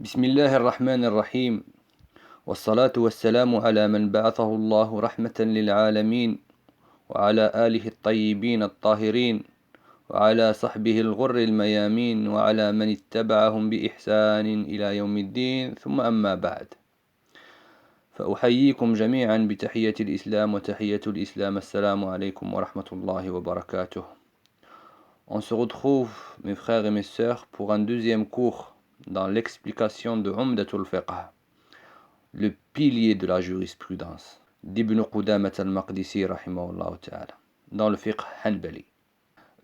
بسم الله الرحمن الرحيم والصلاة والسلام على من بعثه الله رحمة للعالمين وعلى آله الطيبين الطاهرين وعلى صحبه الغر الميامين وعلى من اتبعهم بإحسان إلى يوم الدين ثم أما بعد فأحييكم جميعا بتحية الإسلام وتحية الإسلام السلام عليكم ورحمة الله وبركاته. On se retrouve, mes frères et mes sœurs, pour un deuxième cours dans l'explication de Umdatul Fiqh, le pilier de la jurisprudence d'Ibn Qudamah al-Maqdisi rahimahullah ta'ala, dans le fiqh hanbali.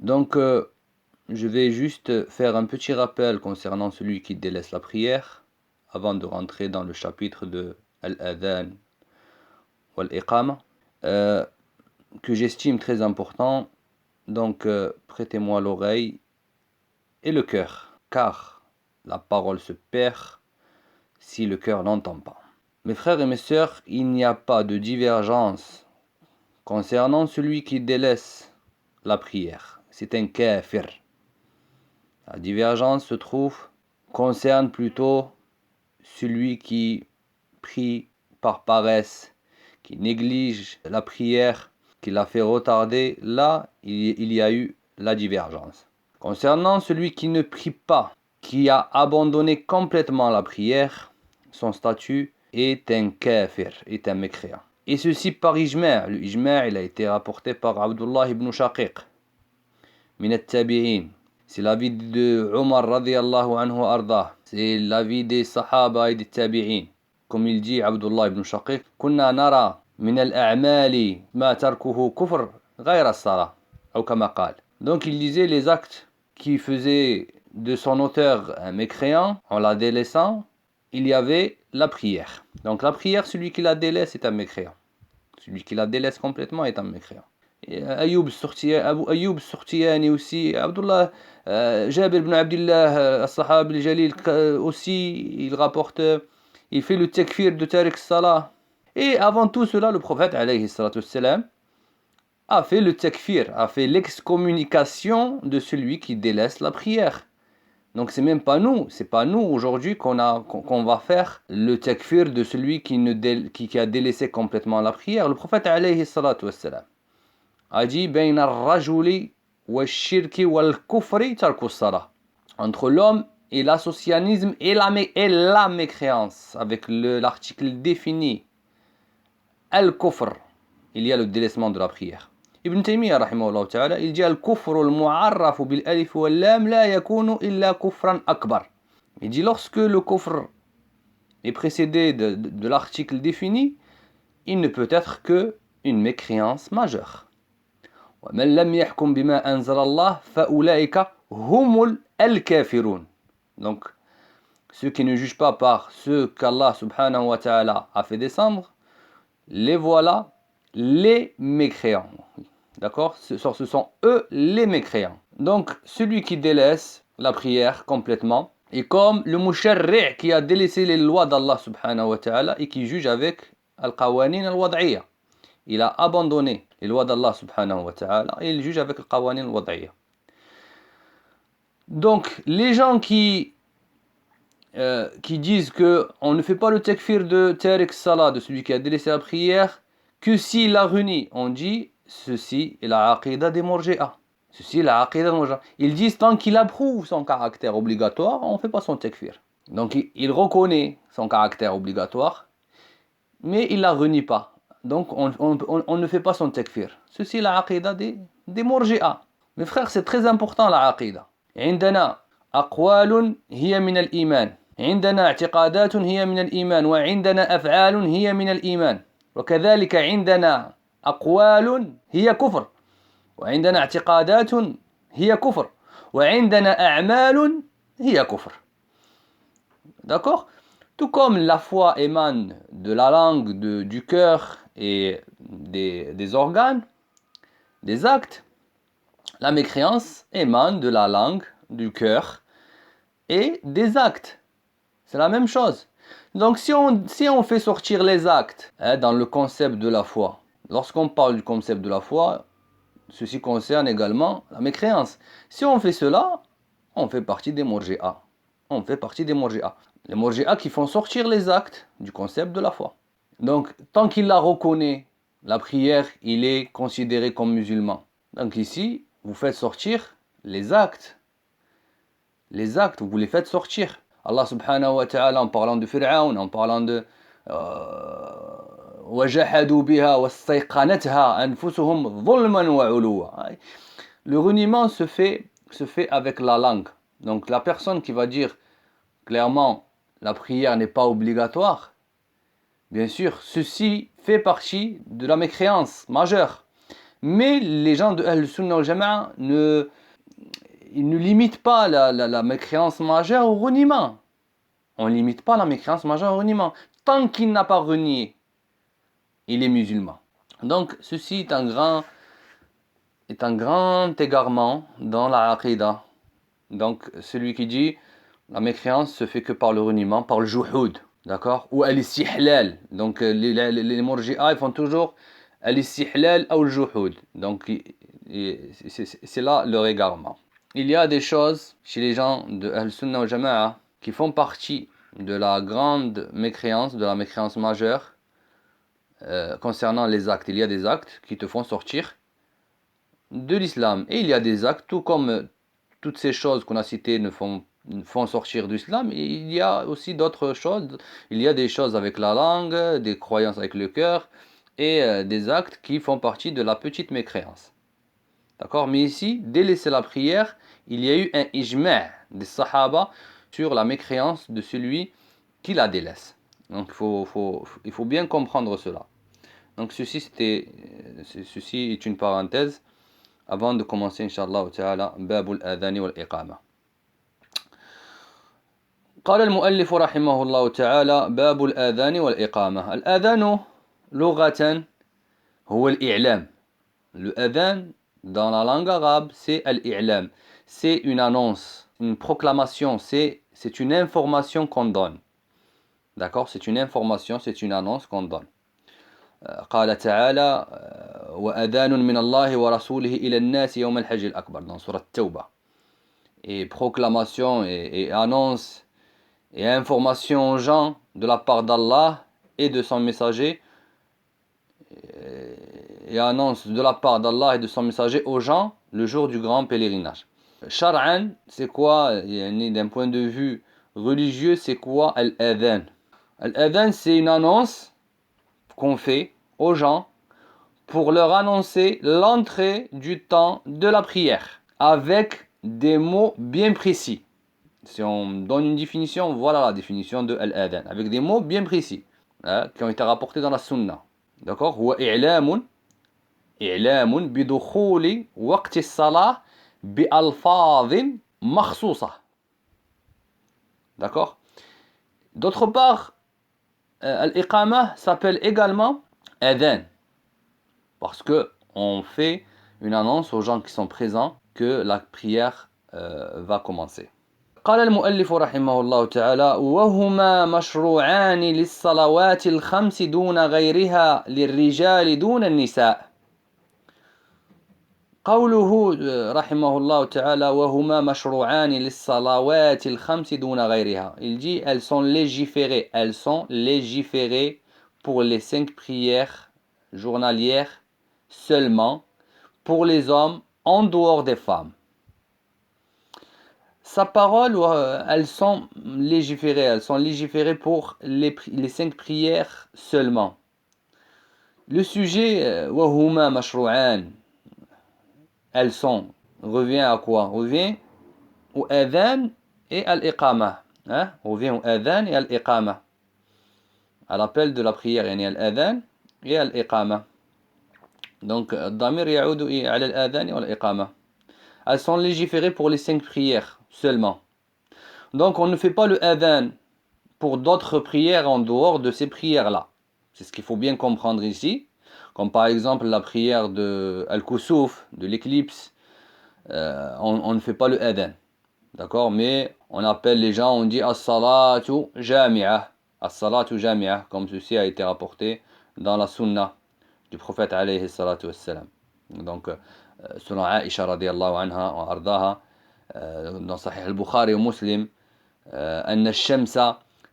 Donc, je vais juste faire un petit rappel concernant celui qui délaisse la prière, avant de rentrer dans le chapitre de Al-Adhan ou Al-Iqama, que j'estime très important. Donc, prêtez-moi l'oreille et le cœur, car la parole se perd si le cœur n'entend pas. Mes frères et mes sœurs, il n'y a pas de divergence concernant celui qui délaisse la prière. C'est un kafir. La divergence concerne plutôt celui qui prie par paresse, qui néglige la prière, qui la fait retarder. Là, il y a eu la divergence. Concernant celui qui ne prie pas, qui a abandonné complètement la prière, son statut est un kafir, est un mécréant. Et ceci par ijma'. Le ijma' il a été rapporté par Abdullah ibn Shaqiq, min al-tabi'in. C'est l'avis de Omar radiyallahu anhu ardah. C'est l'avis des sahaba et des tabi'in. Comme il dit Abdullah ibn Shaqiq, kunna nara min al-a'mali ma tarkuhu kufr ghayra as-salah, ou kama qal. Donc il disait les actes qui faisaient de son auteur un mécréant, en la délaissant, il y avait la prière. Donc la prière, celui qui la délaisse est un mécréant. Celui qui la délaisse complètement est un mécréant. Ayoub Surtiyani aussi, Abdullah, Jabir ibn Abdullah, al-Sahab al-Jalil aussi, il rapporte, il fait le takfir de Tariq Salah. Et avant tout cela, le prophète, alayhi salatu wassalam, a fait le takfir, a fait l'excommunication de celui qui délaisse la prière. Donc c'est même pas nous, c'est pas nous aujourd'hui qu'on va faire le takfir de celui qui a délaissé complètement la prière. Le prophète alayhi salatu wassalam a dit bayna ar-rajuli wash-shirki wal-kufri tarku as-salah. Entre l'homme et l'associanisme et la mécréance, avec l'article défini al-kufr, il y a le délaissement de la prière. Ibn Taymiyyah rahimahullah ta'ala, il dit al-kufru al-mu'arrafu bil-alif wal-lam la yakunu illa kufran akbar. Il dit lorsque le kufr est précédé de l'article défini, il ne peut être que une mécréance majeure. Wa man lam yahkum bima anzala Allah fa ulaika humul al-kafirun. Donc ceux qui ne jugent pas par ce qu'Allah subhanahu wa ta'ala a fait descendre, les voilà les mécréants. D'accord? Ce sont eux les mécréants. Donc, celui qui délaisse la prière complètement est comme le musharri' qui a délaissé les lois d'Allah subhanahu wa ta'ala et qui juge avec al-qawanin al-wad'iyya. Il a abandonné les lois d'Allah subhanahu wa ta'ala et il juge avec al-qawanin al-wad'iyya. Donc, les gens qui disent qu'on ne fait pas le takfir de Tariq Salah, de celui qui a délaissé la prière, que s'il la renie, on dit ceci est la aqidah des Murji'a. Ceci est la aqidah des Murji'a. Ils disent tant qu'il approuve son caractère obligatoire, on ne fait pas son takfir. Donc il reconnaît son caractère obligatoire, mais il ne la renie pas. Donc on ne fait pas son takfir. Ceci est la aqidah des Murji'a. Mes frères, c'est très important la aqidah. عندنا أقوال هي من الإيمان، عندنا اعتقادات هي من الإيمان، وعندنا أفعال هي من الإيمان، وكذلك عندنا أقوال هي كفر، وعندنا اعتقادات هي كفر، وعندنا أعمال هي كفر. D'accord? Tout comme la foi émane de la langue, du cœur et des organes, des actes, la mécréance émane de la langue, du cœur et des actes. C'est la même chose. Donc si on fait sortir les actes dans le concept de la foi, lorsqu'on parle du concept de la foi, ceci concerne également la mécréance. Si on fait cela, on fait partie des Murji'a. On fait partie des Murji'a. Les Murji'a qui font sortir les actes du concept de la foi. Donc, tant qu'il la reconnaît, la prière, il est considéré comme musulman. Donc ici, vous faites sortir les actes. Les actes, vous les faites sortir. Allah subhanahu wa ta'ala, en parlant de Fir'aun, en parlant de وَجَحَدُوا بِهَا وَاسْتَيْقَنَتْهَا أَنفُسُهُمْ ظُلْمًا وَعُلُوًّا. Le reniement se fait avec la langue. Donc la personne qui va dire clairement la prière n'est pas obligatoire, bien sûr, ceci fait partie de la mécréance majeure. Mais les gens de Ahl-Sunnah wal Jama'a ne limitent pas la mécréance majeure au reniement. On ne limite pas la mécréance majeure au reniement. Tant qu'il n'a pas renié, il est musulman. Donc ceci est un grand égarement dans la aqidah. Donc celui qui dit la mécréance se fait que par le reniement, par le juhud, d'accord, ou al-istihlal. Donc les Murji'a, ils font toujours al-istihlal ou le juhud. Donc c'est là leur égarement. Il y a des choses chez les gens de Ahl-Sunnah wal Jama'a qui font partie de la grande mécréance, de la mécréance majeure concernant les actes. Il y a des actes qui te font sortir de l'islam. Et il y a des actes, tout comme toutes ces choses qu'on a citées font sortir de l'islam, il y a aussi d'autres choses. Il y a des choses avec la langue, des croyances avec le cœur, et des actes qui font partie de la petite mécréance. D'accord? Mais ici, délaisser la prière, il y a eu un ijma' des sahaba sur la mécréance de celui qui la délaisse. Donc il faut bien comprendre cela. Donc ceci est une parenthèse avant de commencer Inch'Allah ta'ala babul adhani wal iqama. قال المؤلف رحمه الله تعالى باب الآذان والإقامة. الآذان لغة هو الإعلام. Le adhan dans la langue arabe c'est al-i'lam. C'est une annonce, une proclamation, c'est une information qu'on donne. D'accord? C'est une information, c'est une annonce qu'on donne. قال تعالى وأذان من الله ورسوله إلى الناس يوم الحج الأكبر dans Surat Tawbah. Et proclamation et annonce et information aux gens de la part d'Allah et de son messager, et annonce de la part d'Allah et de son messager aux gens le jour du grand pèlerinage. Shar'an, c'est quoi, d'un point de vue religieux, c'est quoi al-adhan? Al-adhan, c'est une annonce qu'on fait aux gens pour leur annoncer l'entrée du temps de la prière avec des mots bien précis. Si on donne une définition, voilà la définition de al-adhan, avec des mots bien précis qui ont été rapportés dans la sunna. D'accord? Huwa i'lamun bidukhuli waqti as-salah bi alfadhin makhsusa. D'accord? D'autre part, al-iqama s'appelle également adhan parce que on fait une annonce aux gens qui sont présents que la prière va commencer. قال المؤلف رحمه الله تعالى وهما مشروعان للصلوات الخمس دون غيرها للرجال دون النساء. قوله رحمه الله تعالى وهما مشروعان للصلوات الخمس دون غيرها. Il dit elles sont légiférées pour les 5 prières journalières seulement pour les hommes en dehors des femmes. Sa parole, elles sont légiférées pour les 5 prières seulement. Le sujet, wahuma mashrou'an, elles sont, revient à quoi? Revient au adhan et à l'iqama. Revient au adhan et à l'iqama. À l'appel de la prière, yani al-adhan et à l'iqama. Donc, damir ya'udu ala al-adhan et à l'iqama. Elles sont légiférées pour les 5 prières seulement. Donc on ne fait pas le adhan pour d'autres prières en dehors de ces prières-là. C'est ce qu'il faut bien comprendre ici. Comme par exemple la prière de Al-Kusuf, de l'éclipse, on ne fait pas le adhan. D'accord? Mais on appelle les gens, on dit As-salatu jami'ah. As-salatu jami'ah, comme ceci a été rapporté dans la sunna du prophète alayhi salatu wassalam. Donc, selon Aïcha radiallahu anha wa ardaha, dans Sahih al-Bukhari ou Muslim, أن الشمس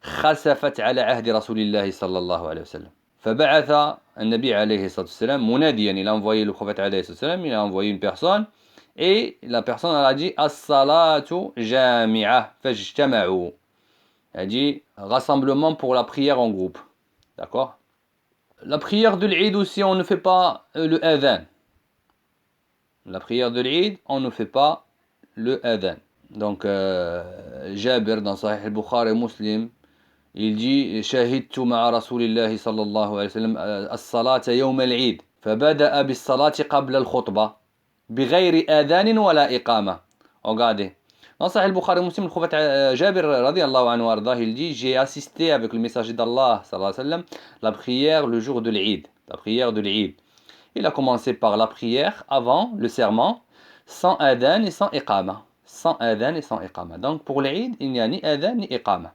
خسفت على عهد رسول الله صلى الله عليه وسلم. فبعث النبي عليه الصلاة والسلام مناديا, il a envoyé le prophète عليه الصلاة والسلام, il a envoyé une personne, et la personne elle a dit as-salatu jami'a fajtama'u, elle a dit rassemblement pour la prière en groupe, d'accord. La prière de l'Eid aussi, on ne fait pas le adhan. La prière de l'Eid, on ne fait pas le adhan. Donc Jabir dans Sahih al-Bukhari et Muslim, il dit شهدت مع رسول الله صلى الله عليه وسلم الصلاة يوم العيد فبدأ بالصلاة قبل الخطبة بغير آذان ولا إقامة. Regardez. Dans Sahih al-Bukhari et Muslim, le prophète Jabir radiallahu anhu ardah, il dit j'ai assisté avec le messager d'Allah sallallahu alayhi wa sallam la prière le jour de l'Eid, la prière de l'Eid. Il a commencé par la prière avant le serment, sans adhan et sans iqama. Sans adhan et sans iqama. Donc pour l'Eid, il n'y a ni adhan ni iqama.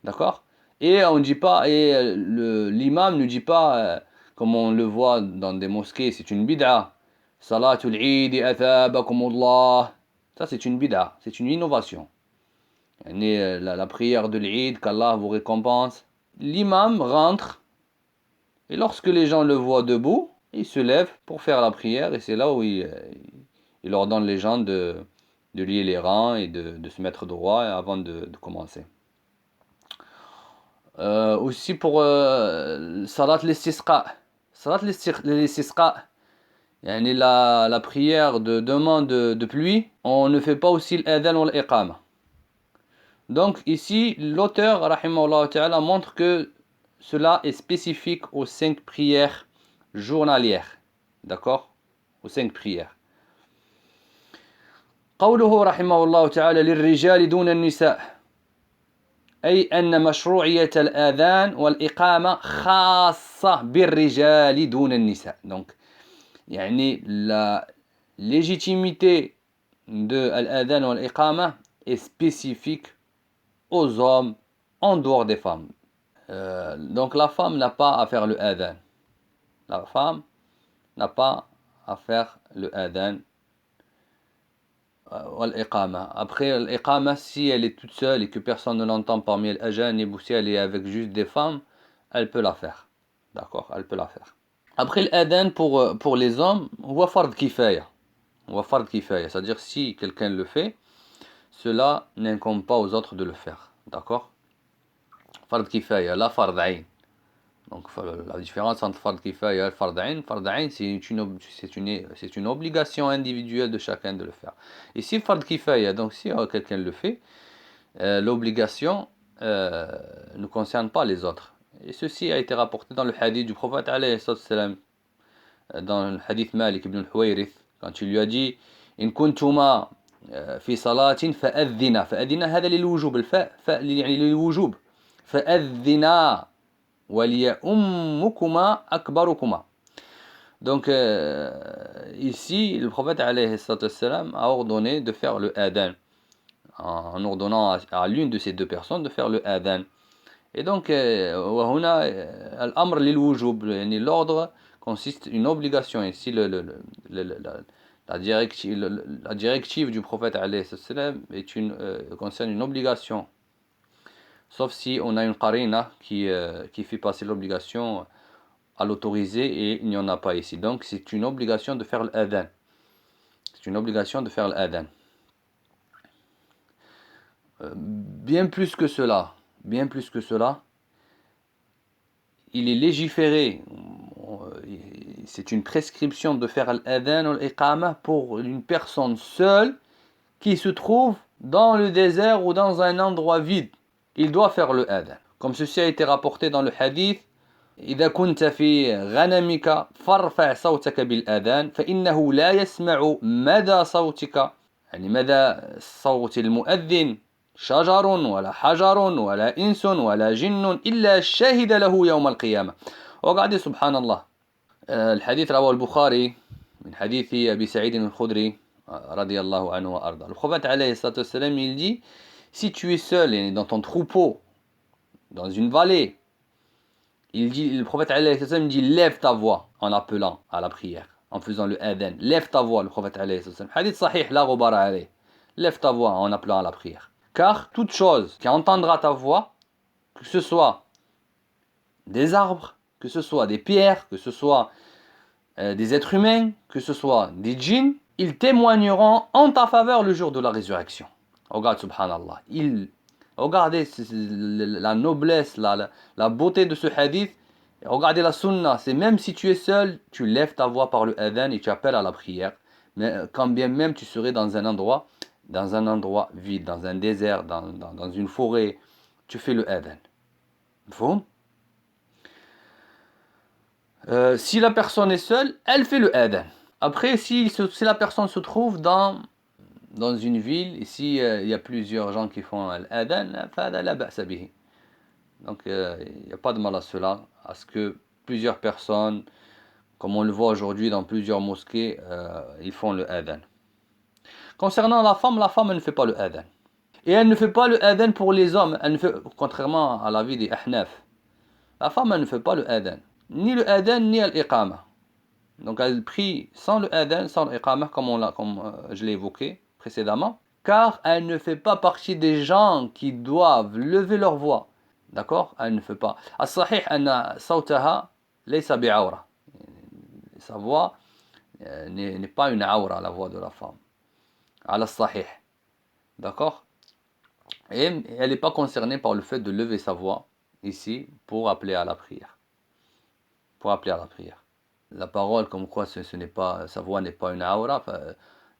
D'accord. Et on ne dit pas, et l'imam ne dit pas, comme on le voit dans des mosquées, c'est une bid'a. Salatul Eid athabakumullah. Ça c'est une bid'a, c'est une innovation. La prière de l'Eid, qu'Allah vous récompense. L'imam rentre, et lorsque les gens le voient debout, il se lève pour faire la prière, et c'est là où il ordonne les gens de lier les rangs et de se mettre droit avant de commencer. Aussi pour salat l'istisqa. Salat l'istisqa, la prière de demande de pluie, on ne fait pas aussi l'adhan ou l'iqama. Donc ici, l'auteur, rahimahullah ta'ala, montre que cela est spécifique aux 5 prières journalières. D'accord? Aux 5 prières. قوله رحمه الله تعالى للرجال دون النساء أي أن مشروعية الآذان والإقامة خاصة بالرجال دون النساء. Donc, la légitimité de l'adhan ou l'iqama est spécifique aux hommes en dehors des femmes. Donc la femme n'a pas à faire le adhan. La femme n'a pas à faire le adhan ou l'iqama. Après l'iqama, si elle est toute seule et que personne ne l'entend parmi les ajanib, ou si elle est avec juste des femmes, elle peut la faire. D'accord, elle peut la faire. Après l'adhan pour les hommes, huwa fard kifaya. Huwa fard kifaya, c'est-à-dire si quelqu'un le fait, cela n'incombe pas aux autres de le faire. D'accord. Fard kifaya, la fard ayn. Donc la différence entre fard kifaya et fard ayn, c'est une obligation individuelle de chacun de le faire. Ici fard kifaya, donc si quelqu'un le fait, l'obligation ne concerne pas les autres. Et ceci a été rapporté dans le hadith du prophète alayhi salam, dans le hadith Malik ibn al-Huwayrith, quand il lui a dit in kuntuma في صلاة فأذنا. فأذنا هذا للوجوب, الفاء يعني للوجوب. فأذنا وليؤمكما أكبركما. Donc ici le prophète alayhi salam a ordonné de faire le adhan, en ordonnant à l'une de ces deux personnes de faire le adhan. Et donc وهنا الأمر للوجوب, يعني l'ordre consiste une obligation. Ici la directive du prophète alayhi salam concerne une obligation, sauf si on a une qarina qui fait passer l'obligation à l'autoriser, et il n'y en a pas ici. Donc c'est une obligation de faire l'adhan. C'est une obligation de faire l'adhan. Bien plus que cela, il est légiféré, c'est une prescription de faire l'adhan ou l'iqama pour une personne seule qui se trouve dans le désert ou dans un endroit vide. Il doit faire le adhan. Comme ceci a été rapporté dans le hadith, إذا كنت في غنمك فارفع صوتك بالأذان فإنه لا يسمع مدى صوتك, يعني مدى صوت المؤذن شجر ولا حجر ولا إنس ولا جن إلا شهد له يوم القيامة. وقعد سبحان الله. الحديث رواه البخاري من حديث أبي سعيد الخدري رضي الله عنه وأرضاه. Le prophète alayhi salam, il dit, si tu es seul dans ton troupeau, dans une vallée, il dit, le prophète alayhi salam dit, lève ta voix en appelant à la prière, en faisant le adhan. Lève ta voix, le prophète alayhi salam. Hadith sahih, la ghubara alayh. Lève ta voix en appelant à la prière. Car toute chose qui entendra ta voix que ce soit des arbres, que ce soit des pierres, que ce soit des êtres humains, que ce soit des djinns, ils témoigneront en ta faveur le jour de la résurrection. Regarde, subhanallah. Regardez la noblesse, la beauté de ce hadith. Regardez la sunna. C'est même si tu es seul, tu lèves ta voix par le adhan et tu appelles à la prière. Mais quand bien même tu serais dans un endroit vide, dans un désert, dans une forêt, tu fais le adhan. Si la personne est seule, elle fait le adhan. Après, si la personne se trouve dans une ville, et s'il y a plusieurs gens qui font l'adhan, donc il n'y a pas de mal à cela, à ce que plusieurs personnes, comme on le voit aujourd'hui dans plusieurs mosquées, ils font le adhan. Concernant la femme elle ne fait pas le adhan. Et elle ne fait pas le adhan pour les hommes, contrairement à l'avis des ahnaf. La femme, elle ne fait pas le adhan. Ni le adhan, ni l'iqama. Donc elle prie sans le adhan, sans l'iqama, comme je l'ai évoqué précédemment, car elle ne fait pas partie des gens qui doivent lever leur voix. D'accord? Elle ne fait pas. As-sahih anna sawtaha laysa bi'awra. Sa voix n'est pas une awra, la voix de la femme. Ala sahih. D'accord? Et elle n'est pas concernée par le fait de lever sa voix ici pour appeler à la prière. Pour appeler à la prière. La parole comme quoi ce n'est pas, sa voix n'est pas une aura,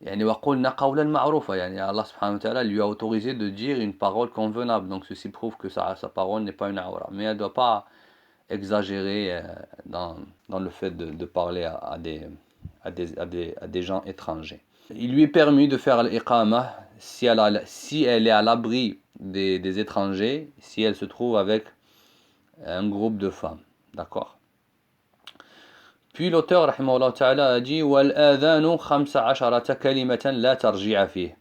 يعني وقلنا قولا معروفا, يعني Allah subhanahu wa ta'ala lui a autorisé de dire une parole convenable, donc ceci prouve que sa parole n'est pas une aura, mais elle ne doit pas exagérer dans le fait de parler à des gens étrangers. Il lui est permis de faire l'iqama si elle est à l'abri des étrangers, si elle se trouve avec un groupe de femmes, d'accord. Puis l'auteur rahimahullah ta'ala a dit وَالْآذَانُ 15 كَلِمَةً لَا تَرْجِعَ فِيهِ.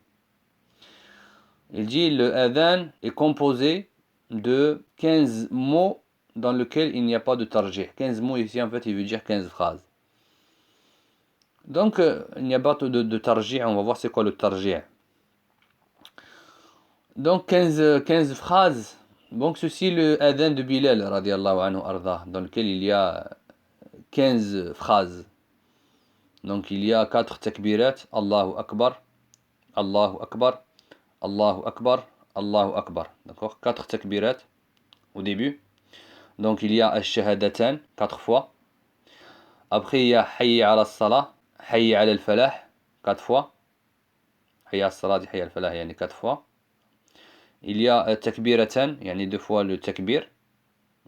Il dit le adhan est composé de 15 mots dans lesquels il n'y a pas de tarjih. 15 mots ici en fait il veut dire 15 phrases. Donc il n'y a pas de tarjih, on va voir c'est quoi le tarjih. Donc 15 phrases. Donc ceci le adhan de Bilal radiallahu anhu arda, dans lequel il y a 15 phrases. Donc il y a 4 takbirat, Allahu Akbar, Allahu Akbar, Allahu Akbar, Allahu Akbar. D'accord? 4 takbirat au début. Donc il y a ash-shahadatan 4 fois. Après il y a hayya ala as-salah, hayya ala al-falah 4 fois. Hayya ala as-salah, hayya ala al-falah, yani 4 fois. Il y a takbiratan, yani 2 fois le takbir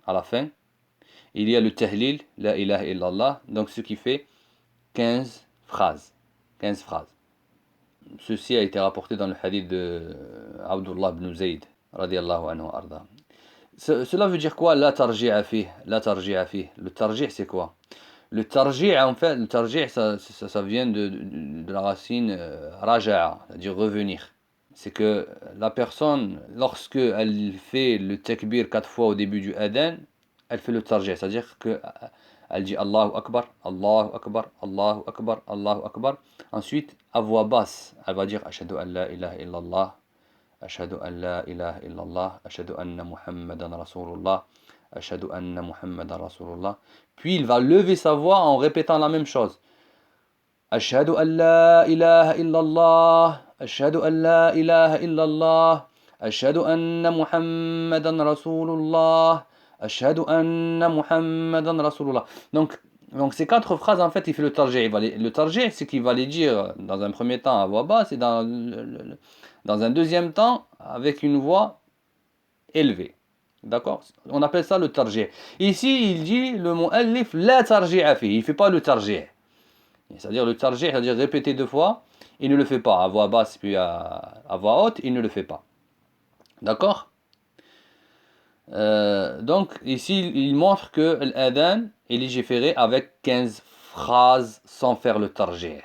à la fin. Il y a le tahlil, la ilaha illallah, donc ce qui fait 15 phrases. 15 phrases. Ceci a été rapporté dans le hadith de Abdullah ibn Zayd, radiallahu anhu arda. Cela veut dire quoi, la tarji'a fih? La tarji'a fih. Le tarji' c'est quoi? Le tarji' en fait, le tarji' ça vient de la racine raja'a, c'est-à-dire revenir. C'est que la personne, lorsque elle fait le takbir 4 fois au début du adhan, elle fait le tarji', c'est-à-dire que elle dit Allahu Akbar, Allahu Akbar, Allahu Akbar, Allahu Akbar. Ensuite, à voix basse, elle va dire Ashhadu an la ilaha illallah, Ashhadu an la ilaha illallah, Ashhadu anna Muhammadan Rasulullah, Ashhadu anna Muhammadan Rasulullah. Puis il va lever sa voix en répétant la même chose. Ashhadu an la ilaha illallah, Ashhadu an la ilaha illallah, Ashhadu anna Muhammadan Rasulullah. Ashhadu anna Muhammadan Rasulullah. Donc ces 4 phrases, en fait, il fait le tarjih. Le tarjih, c'est qu'il va les dire dans un premier temps à voix basse et dans un deuxième temps avec une voix élevée. D'accord? On appelle ça le tarjih. Ici, il dit le mu'allif la tarji'a fi. Il ne fait pas le tarjih. C'est-à-dire le tarjih, c'est-à-dire répéter 2 fois, il ne le fait pas. À voix basse puis à voix haute, il ne le fait pas. D'accord? Donc ici il montre que l'adhan est légiféré avec 15 phrases sans faire le tarjih.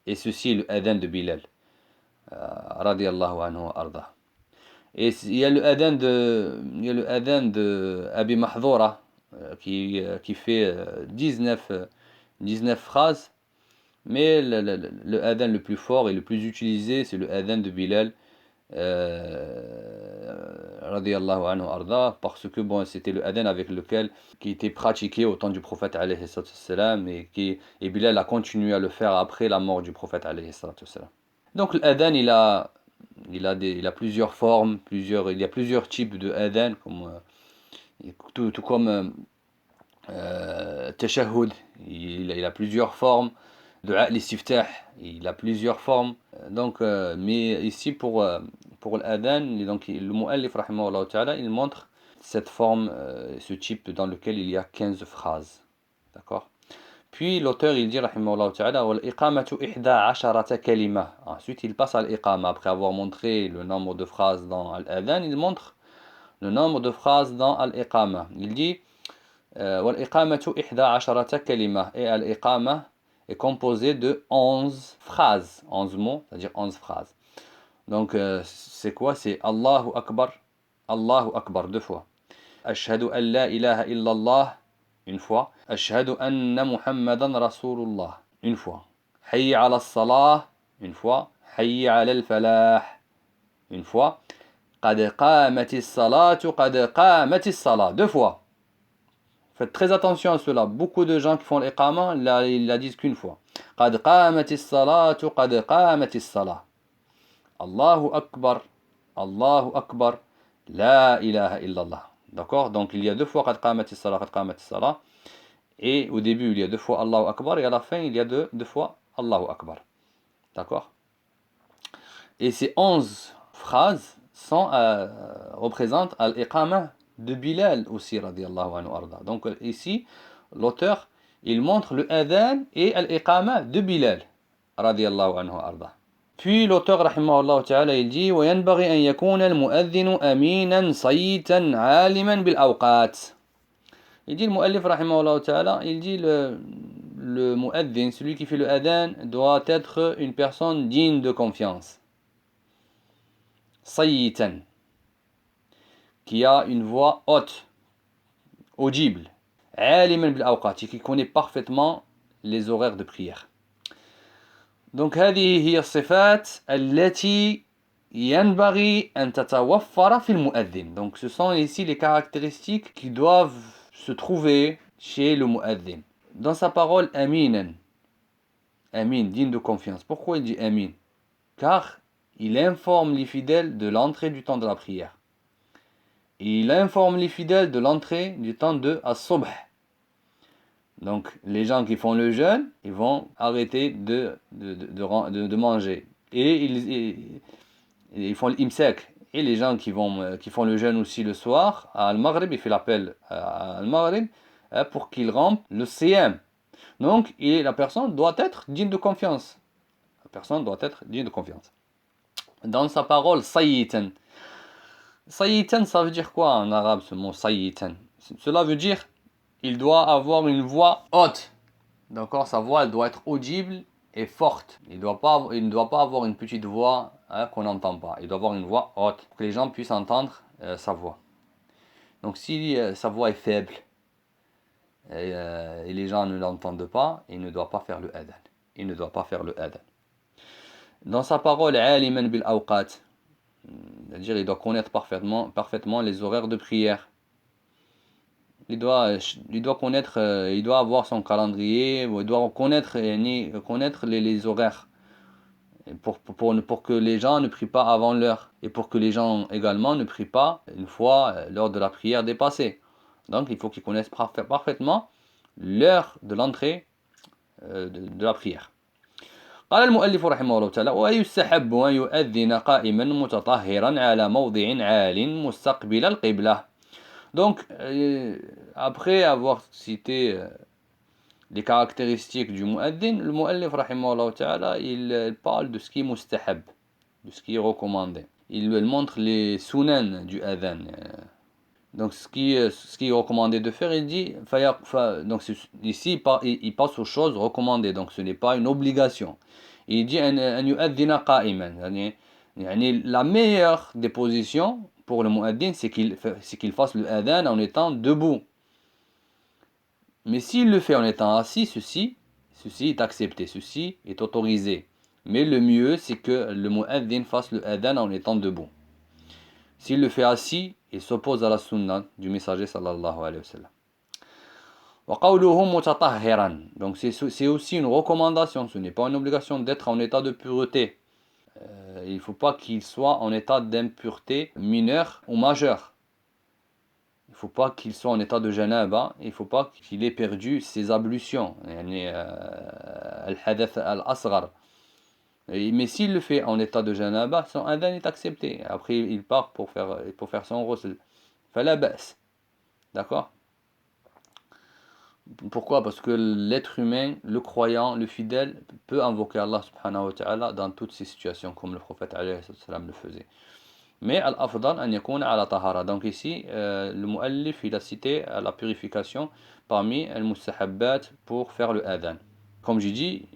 Et ceci est le adhan de Bilal radiallahu anhu arda. Et il y a le adhan de Abi Mahdhoura qui fait 19 phrases, mais le adhan le plus fort et le plus utilisé c'est le adhan de Bilal radiyallahu anhu arda, parce que bon, c'était le adhan avec lequel qui était pratiqué au temps du prophète alayhi salam et Bilal a continué à le faire après la mort du prophète alayhi salam. Donc l'adhan il a plusieurs formes, il y a plusieurs types de adhan comme tout comme tashahhud, il a plusieurs formes. Dua l'istiftah, il a plusieurs formes. Donc, mais ici pour l'adhan, donc le mu'allif rahimahullah ta'ala, il montre cette forme, ce type dans lequel il y a 15 phrases. D'accord? Puis l'auteur il dit rahimahullah ta'ala wal iqamatu ihda asharata kalima. Ensuite, il passe à l'iqama après avoir montré le nombre de phrases dans l'adhan, il montre le nombre de phrases dans l'iqama. Il dit wal iqamatu ihda asharata kalima, et l'iqama est composé de 11 phrases, 11 mots, c'est-à-dire 11 phrases. Donc, c'est quoi? C'est Allahu Akbar, deux fois. Ashhadu an la ilaha illallah, une fois. Ashhadu anna Muhammadan Rasulullah, une fois. Hayya ala salah, une fois. Hayya ala al-falah, une fois. Qad qamatis salatu, qad qamatis salah, deux fois. Faites très attention à cela. Beaucoup de gens qui font l'iqama, ils la disent qu'une fois. Qad qamatis salatu, qad qamatis salah. Allahu Akbar, la ilaha illallah. D'accord? Donc il y a deux fois qad qamatis salah, qad qamatis salah. Et au début, il y a deux fois Allahu Akbar, et à la fin, il y a deux fois Allahu Akbar. D'accord? Et ces 11 phrases représentent l'iqama de Bilal aussi, radiyallahu anhu arda. Donc ici, l'auteur, il montre le adhan et l'iqama de Bilal, radiyallahu anhu arda. Puis l'auteur, rahimahullah ta'ala, il dit وَيَنْبَغِي أَنْ يَكُونَ الْمُؤَذِّنُ أَمِينًا صَيِّتًا عَالِمًا بِالْأَوْقَاتِ. Il dit le mu'allif, rahimahullah ta'ala, il dit le mu'adhin, celui qui fait le adhan, doit être une personne digne de confiance. Sayyitan, qui a une voix haute, audible. Aliman bil awqati, qui connaît parfaitement les horaires de prière. Donc هذه هي الصفات التي ينبغي أن تتوفر في المؤذن. Donc ce sont ici les caractéristiques qui doivent se trouver chez le mu'adhin. Dans sa parole aminan, amin, digne de confiance. Pourquoi il dit amin? Car il informe les fidèles de l'entrée du temps de la prière. Il informe les fidèles de l'entrée du temps de as-subh. Donc les gens qui font le jeûne, ils vont arrêter de manger. Et ils font l'imsak. Et les gens qui font le jeûne aussi le soir, à Al-Maghrib, il fait l'appel à Al-Maghrib pour qu'ils rompent le siyam. Donc la personne doit être digne de confiance. La personne doit être digne de confiance. Dans sa parole, sayyitan. Sayyitan, ça veut dire quoi en arabe ce mot sayyitan? Cela veut dire il doit avoir une voix haute. D'accord, sa voix elle doit être audible et forte. Il ne doit pas avoir une petite voix qu'on n'entend pas. Il doit avoir une voix haute pour que les gens puissent entendre sa voix. Donc si sa voix est faible et les gens ne l'entendent pas, il ne doit pas faire le adhan. Il ne doit pas faire le adhan. Dans sa parole, aliman bil awqat, c'est-à-dire il doit connaître parfaitement les horaires de prière. Il doit connaître, il doit avoir son calendrier, il doit connaître les horaires pour que les gens ne prient pas avant l'heure et pour que les gens également ne prient pas une fois lors de la prière dépassée. Donc il faut qu'ils connaissent parfaitement l'heure de l'entrée de la prière. قال المؤلف رحمه الله تعالى ويستحب أن يؤذن قائما متطهرا على موضع عال مستقبل القبلة. Donc, après avoir cité les caractéristiques du mu'adhin, le mu'allif rahimahullah ta'ala, il parle de ce qui est mustahab, de ce qui est recommandé. Il montre les sunan du adhan. Donc, ce qui est recommandé de faire, il dit, donc ici, il passe aux choses recommandées, donc ce n'est pas une obligation. Il dit, أن يؤذن قائما. La meilleure des positions pour le mu'adhin, c'est qu'il fasse le adhan en étant debout. Mais s'il le fait en étant assis, ceci est accepté, ceci est autorisé. Mais le mieux, c'est que le mu'adhin fasse le adhan en étant debout. S'il le fait assis, il s'oppose à la sunna du messager sallallahu alayhi wa sallam. Donc c'est aussi une recommandation, ce n'est pas une obligation d'être en état de pureté. Il ne faut pas qu'il soit en état d'impureté mineure ou majeure. Il ne faut pas qu'il soit en état de janaba, il ne faut pas qu'il ait perdu ses ablutions, al-hadath al-asghar. Mais s'il le fait en état de janaba, son adhan est accepté. Après il part pour faire son ghusl. Fala ba's. D'accord? Pourquoi? Parce que l'être humain, le croyant, le fidèle, peut invoquer Allah subhanahu wa ta'ala dans toutes ces situations, comme le prophète alayhi salam le faisait. Mais al-afdal an yakuna ala tahara. Donc ici, le muallif, il a cité la purification parmi al-mustahabbat pour faire le adhan. Comme j'ai dit,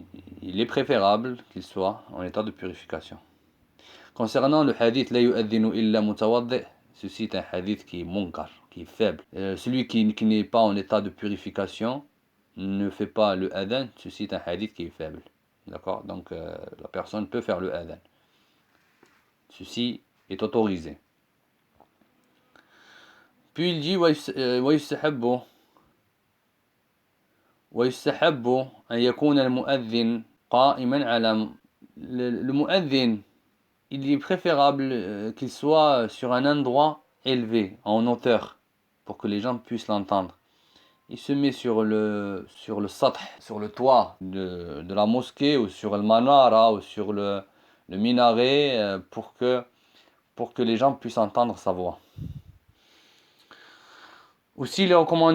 il est préférable qu'il soit en état de purification. Concernant le hadith la yu'adhinu illa mutawaddi', ceci est un hadith qui est munkar, qui est faible. Celui qui n'est pas en état de purification ne fait pas le adhan, ceci est un hadith qui est faible. D'accord? Donc la personne peut faire le adhan. Ceci est autorisé. Puis il dit ويستحب أن يكون المؤذن قائما على le mu'adhin, il est préférable qu'il soit sur un endroit élevé, en hauteur, pour que les gens puissent l'entendre. Il se met sur le sath, sur le toit de la mosquée, ou sur le manara, ou sur le minaret, pour que les gens puissent entendre sa voix. Aussi, l'auteur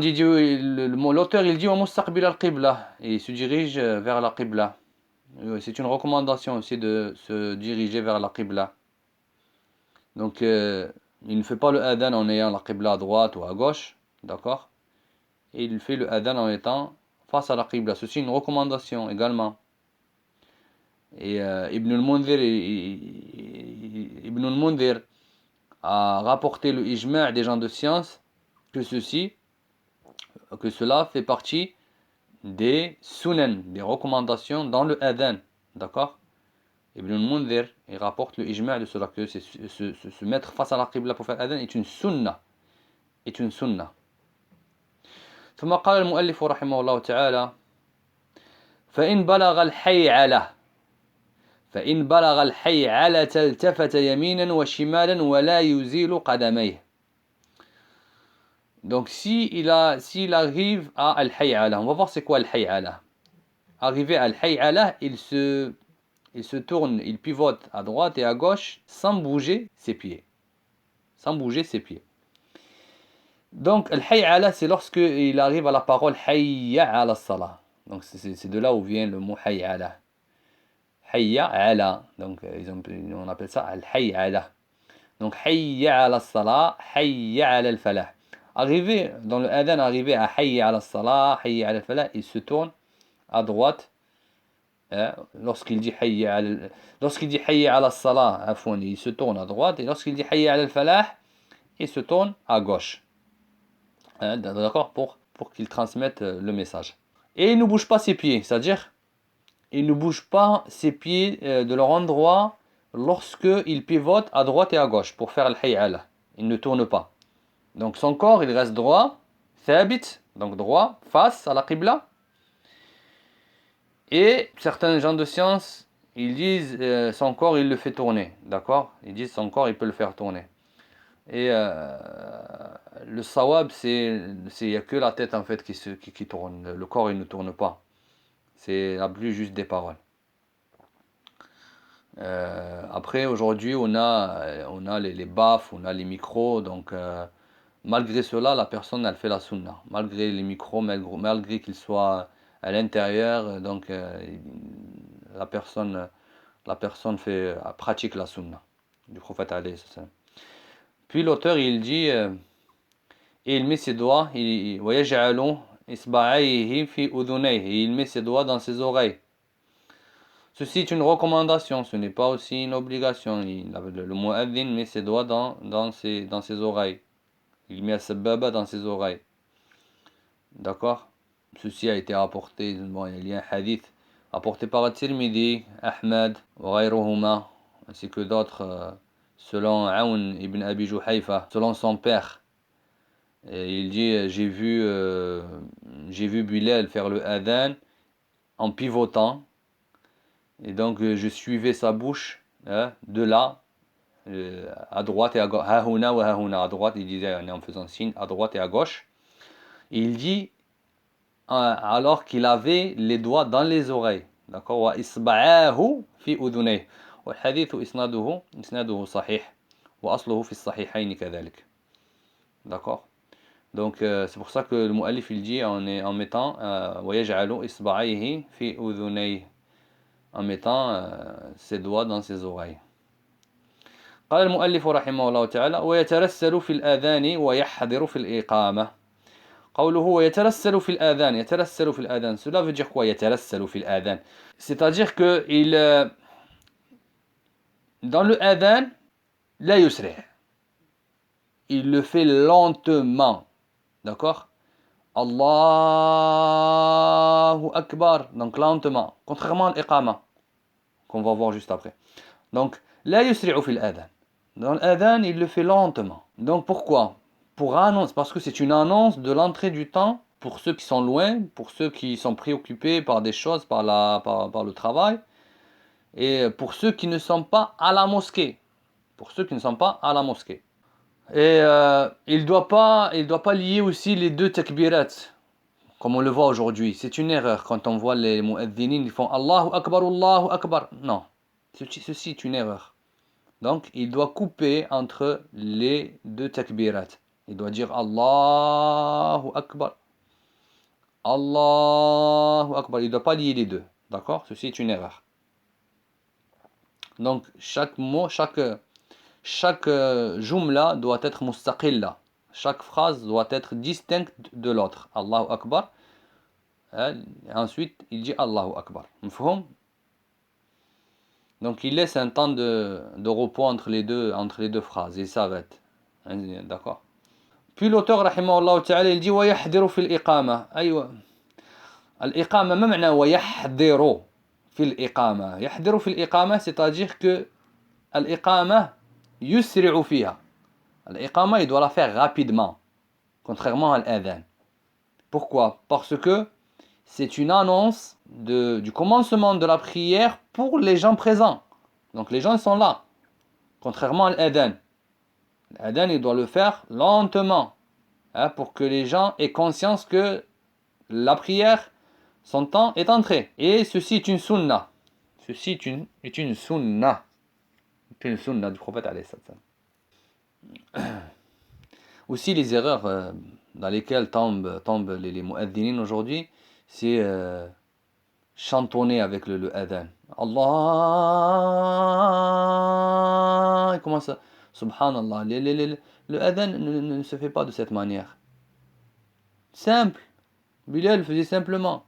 il dit wa mustaqbil al-qibla, et il se dirige vers la qibla. C'est une recommandation aussi de se diriger vers la qibla. Donc il ne fait pas le adhan en ayant la qibla à droite ou à gauche, d'accord? Et il fait le adhan en étant face à la qibla. Ceci est une recommandation également. Et Ibn al-Mundhir a rapporté le ijma' des gens de science que cela fait partie des sunan, des recommandations dans le adhan, d'accord? Ibn al-Mundhir, il rapporte le ijma' de cela, que se mettre face à la qibla pour faire adhan est une sunna. ثم قال المؤلف رحمه الله تعالى فإن بلغ الحي على التفت يمينا وشمالا ولا يزيل قدميه. Donc s'il arrive à al-hayy ala, on va voir c'est quoi al-hayy ala. Arrivé à al-hayy ala, il se tourne, il pivote à droite et à gauche sans bouger ses pieds. Donc al-hayy ala, c'est lorsque il arrive à la parole hayya ala salah. Donc c'est de là où vient le mot hayy ala. Hayya ala. Donc on appelle ça al-hayy ala. Donc hayya ala salah, hayya ala al-falah. Arrivé dans le adhan, arrivé à hayya ala salah, hayya ala al-falah, il se tourne à droite. Lorsqu'il dit hayya ala salah, il se tourne à droite, et lorsqu'il dit hayya ala al-falah, il se tourne à gauche. D'accord, pour qu'il transmette le message. Et il ne bouge pas ses pieds, c'est-à-dire il ne bouge pas ses pieds de leur endroit lorsque il pivote à droite et à gauche pour faire le hayya ala. Il ne tourne pas. Donc son corps, il reste droit, thabit, donc droit, face à la qibla. Et certains gens de science, ils disent son corps, il le fait tourner, d'accord? Ils disent son corps, il peut le faire tourner. Et le sawab, il n'y a que la tête en fait qui tourne. Le corps, il ne tourne pas. C'est la plus juste des paroles. Après, aujourd'hui, on a les baffes, on a les micros, donc malgré cela, la personne, elle fait la sunna. Malgré les micros, malgré qu'ils soient à l'intérieur, donc la personne pratique la sunna du prophète alayhi salam. Puis l'auteur, il dit, et il met ses doigts, il met ses doigts dans ses oreilles. Ceci est une recommandation, ce n'est pas aussi une obligation. Le mu'adhin met ses doigts dans ses oreilles. Il met al-sababa dans ses oreilles. D'accord? Ceci a été rapporté, bon, il y a un hadith apporté par At-Tirmidhi, Ahmad, Ghayruhuma, ainsi que d'autres, selon Aoun ibn Abi Juhayfa, selon son père. Et il dit, j'ai vu Bilal faire le adhan en pivotant, et donc je suivais sa bouche, hein, de là, à droite et à gauche, hahuna wa hahuna, à droite, il disait en faisant signe, à droite et à gauche. Et il dit, alors qu'il avait les doigts dans les oreilles, d'accord, wa isba'ahu fi udhunayh, wa al-hadith isnaduhu sahih, wa asluhu fi as-sahihayn kadhalik. D'accord. Donc c'est pour ça que le mu'allif il dit en mettant wa yaj'alu isba'ayhi fi udhunayh, en mettant ses doigts dans ses oreilles. قال المؤلف رحمه الله تعالى ويترسل في الآذان ويحضر في الإقامة. قوله ويترسل في الآذان، يترسل في الآذان، cela veut dire quoi يترسل في الآذان؟ C'est-à-dire que dans le adhan لا يسرع, il le fait lentement, d'accord. Allahu Akbar, donc lentement, contrairement à l'iqama qu'on va voir juste après. Donc لا يسرع في الآذان, dans l'adhan il le fait lentement. Donc pourquoi? Pour annoncer, parce que c'est une annonce de l'entrée du temps pour ceux qui sont loin, pour ceux qui sont préoccupés par des choses, par le travail, et pour ceux qui ne sont pas à la mosquée, pour ceux qui ne sont pas à la mosquée. Et il doit pas lier aussi les deux takbirat, comme on le voit aujourd'hui. C'est une erreur quand on voit les mu'adhdhinin, ils font Allahu Akbar, Allahu Akbar. Non, ceci est une erreur. Donc il doit couper entre les deux takbirat. Il doit dire Allahu Akbar, Allahu Akbar. Il ne doit pas lier les deux. D'accord? Ceci est une erreur. Donc chaque mot, chaque jumla doit être mustaqilla. Chaque phrase doit être distincte de l'autre. Allahu Akbar. Et ensuite, il dit Allahu Akbar. Mfhoum? Donc il laisse un temps de repos entre les deux phrases. Il s'arrête. D'accord? Puis l'auteur, rahimahullah ta'ala, il dit وَيَحْضِرُ فِي الْإِقَامَةِ. أيوة. الإقامة ما معنى ويحضر في الإقامة؟ يحضر في الإقامة, c'est-à-dire que الإقامة يسرع فيها. الإقامة, il doit la faire rapidement, contrairement à l'adhan. Pourquoi? Parce que c'est une annonce du commencement de la prière pour les gens présents. Donc les gens sont là, contrairement à l'adhan. L'adhan, il doit le faire lentement, hein, pour que les gens aient conscience que la prière, son temps est entré. Et ceci est une sunna. Ceci est une sunna. C'est une sunna du prophète alayhi salam. Aussi les erreurs dans lesquelles tombent les mu'adhdhinin aujourd'hui, c'est chantonner avec le adhan. Allah, comment ça? Subhanallah. Le adhan ne se fait pas de cette manière. Simple. Bilal le faisait simplement.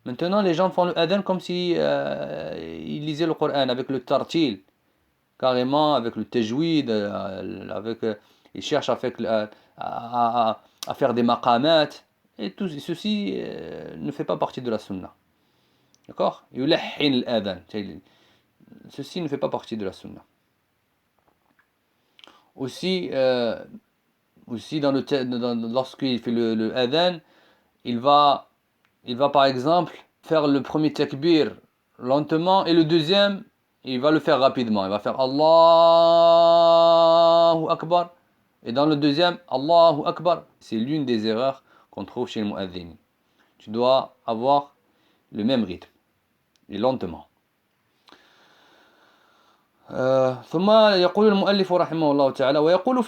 Maintenant, les gens font le adhan comme si ils lisaient le Coran avec le tartil, carrément avec le tajwid, ils cherchent à faire des maqamat, et tout ceci ne fait pas partie de la sunna. D'accord? Yulahhin al-adhan. Ceci ne fait pas partie de la sunna. Aussi lorsqu'il fait le adhan, il va par exemple faire le premier takbir lentement et le deuxième, il va le faire rapidement. Il va faire Allahu Akbar et dans le deuxième, Allahu Akbar. C'est l'une des erreurs qu'on trouve chez les mu'adhdhinin. Tu dois avoir le même rythme et lentement. ثم يقول المؤلف رحمه الله تعالى ويقول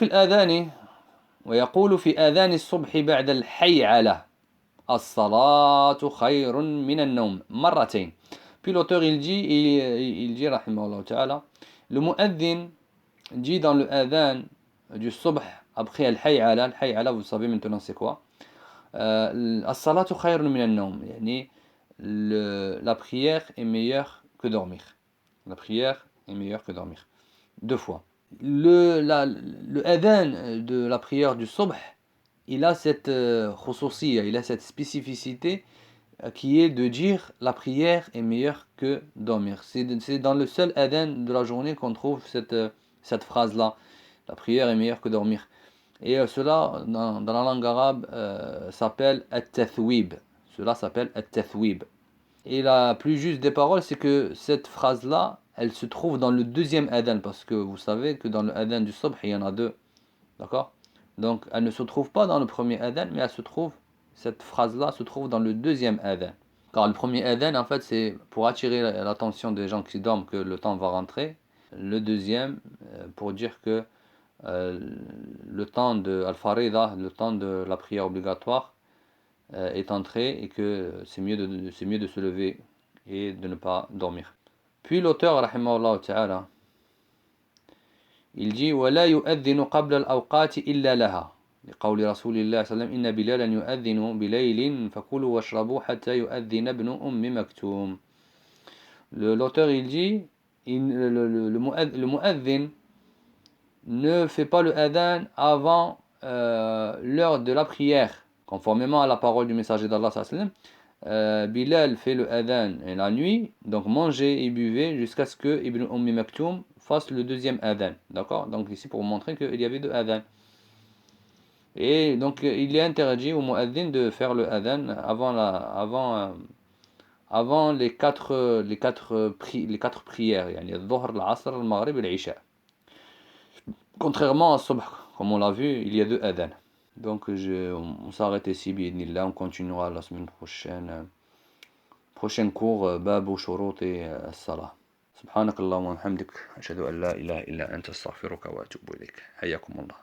في آذان الصبح بعد الحيعلة الصلاة خير من النوم مرتين. Puis l'auteur il dit rahimahullah ta'ala, le mu'adhin dit dans le adhan du subh après al-hay'ala, vous savez maintenant c'est quoi, as-salatu khayrun min an-nawm, yani la prière est meilleure que dormir. La prière est meilleure que dormir. Deux fois. Le adhan de la prière du subh, il a cette khusousiya, il a cette spécificité qui est de dire la prière est meilleure que dormir. C'est dans le seul adhan de la journée qu'on trouve cette phrase-là. La prière est meilleure que dormir. Et cela, dans la langue arabe, s'appelle at-tathwib. Cela s'appelle at-tathwib. Et la plus juste des paroles, c'est que cette phrase-là, elle se trouve dans le deuxième adhan, parce que vous savez que dans le adhan du subh, il y en a deux. D'accord? Donc, elle ne se trouve pas dans le premier adhan, mais cette phrase-là se trouve dans le deuxième adhan. Car le premier adhan, en fait, c'est pour attirer l'attention des gens qui dorment que le temps va rentrer. Le deuxième, pour dire que le temps de al-farida, le temps de la prière obligatoire, est entré et que c'est mieux de se lever et de ne pas dormir. Puis l'auteur, rahimahullah ta'ala, il dit ولا يؤذن قبل الأوقات إلا لها لقول رسول الله صلى الله عليه وسلم إن بلالا يؤذن بليل فكلوا واشربوا حتى يؤذن ابن أم مكتوم. L'auteur il dit le mu'adhin ne fait pas le adhan avant l'heure de la prière, conformément à la parole du messager d'Allah sallallahu alayhi wa sallam. Bilal fait le adhan la nuit, donc mangez et buvez jusqu'à ce que Ibn Maktoum fasse le deuxième adhan. D'accord? Donc ici pour montrer qu'il y avait deux adhan. Et donc il est interdit au mu'adhin de faire le adhan avant les quatre prières, yani al-dhuhr, al-asr, al-maghrib et l'isha. Contrairement à Subh, comme on l'a vu, il y a deux adhan. Donc on s'arrête ici, bi'idhnillah, on continuera la semaine prochaine. Prochain cours, Babu Shuruti as-Salah. سبحانك اللهم وبحمدك أشهد أن لا إله إلا أنت أستغفرك وأتوب إليك حياكم الله